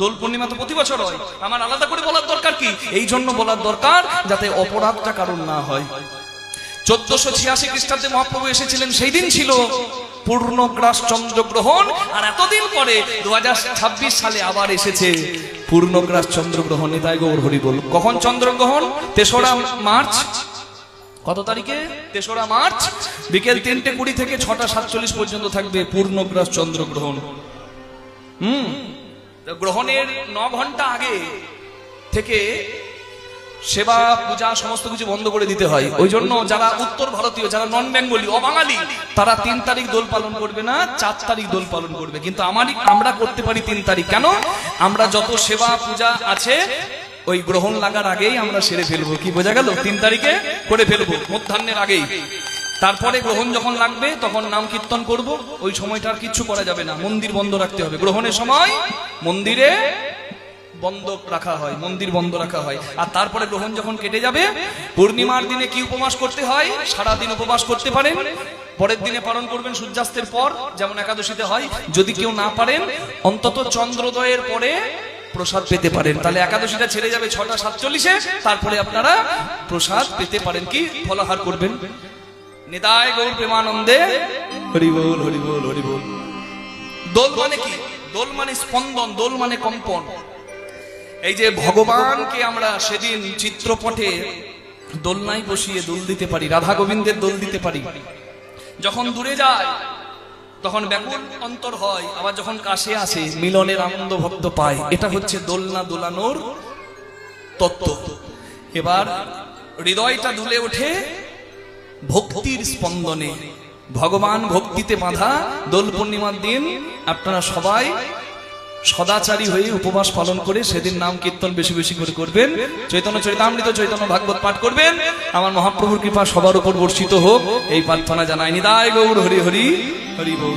দোল পূর্ণিমা তো প্রতি বছর হয়, আমার আলাদা করে বলার দরকার কি? এই জন্য বলার দরকার যাতে অপরাধটা কারণ না হয়। 1486 খ্রিস্টাব্দে মহাপ্রভু এসেছিলেন, সেই দিন ছিল পূর্ণগ্রাস চন্দ্রগ্রহণ। আর এতদিন পরে 2026 সালে আবার এসেছে পূর্ণগ্রাস চন্দ্রগ্রহণ। নিতাই গৌর হরি বল। কখন চন্দ্রগ্রহণ? 3রা মার্চ। কত তারিখে? 3রা মার্চ বিকেল 3:20 থেকে 6:47 পর্যন্ত থাকবে পূর্ণগ্রাস চন্দ্রগ্রহণ। গ্রহণের 9 ঘন্টা আগে থেকে সেবা পূজা সমস্ত কিছু বন্ধ করে দিতে হয়। ওই জন্য যারা উত্তর ভারতীয়, যারা নন বেঙ্গলি, অবাঙালি, তারা 3 তারিখ দোল পালন করবে না, 4 তারিখ দোল পালন করবে। কিন্তু আমরা করতে পারি 3 তারিখ। কেন? আমরা যত সেবা পূজা আছে ওই গ্রহণ লাগার আগেই আমরা সেরে ফেলবো। কি বোঝা গেল? 3 তারিখে করে ফেলবো, মধ্যাহ্নের আগেই। তারপরে গ্রহণ যখন লাগবে তখন নাম কীর্তন করব। ওই সময়টা আর কিচ্ছু করা যাবে না, মন্দির বন্ধ রাখতে হবে। গ্রহণের সময় মন্দিরে বন্ধ রাখা হয়, মন্দির বন্ধ রাখা হয়। আর তারপরে গ্রহণ যখন কেটে যাবে, পূর্ণিমার দিনে কি উপবাস করতে হয়? সারাদিন উপবাস করতে পারেন, পরের দিনে পালন করবেন সূর্যাস্তের পর, যেমন একাদশীতে হয়। যদি কেউ না পারেন, অন্তত চন্দ্রোদয়ের পরে প্রসাদ পেতে পারেন। তাহলে একাদশীটা ছেড়ে যাবে 6:47-এ, তারপরে আপনারা প্রসাদ পেতে পারেন। কি ফলাহার করবেন? নিতাই গৌর প্রেমানন্দে হরি বল, হরি বল, হরি বল। দোল মানে কি? দোল মানে স্পন্দন, দোল মানে কম্পন। এই যে ভগবানকে আমরা সেদিন চিত্রপটে দোলনায় বসিয়ে দোল দিতে পারি, রাধা গোবিন্দের দোল দিতে পারি। যখন দূরে যায় তখন ব্যাকুল অন্তর হয়, আবার যখন কাছে আসে মিলনের আনন্দ ভক্ত পায়। এটা হচ্ছে দোলনা দোলানোর তত্ত্ব। এবার হৃদয়টা দুলে ওঠে ভক্তির স্পন্দনে। ভগবান ভক্তিতে বাঁধা দোল পূর্ণিমার দিন আপনারা সবাই সদাচারী হয়ে উপবাস পালন করে সেদিন নাম কীর্তন বেশি বেশি করে করবেন, চৈতন্য চরিতামৃত, চৈতন্য ভাগবত পাঠ করবেন। আমার মহাপ্রভুর কৃপা সবার উপর বর্ষিত হোক, এই প্রার্থনা জানাই। নিতাই গৌর হরি হরি হরি বল।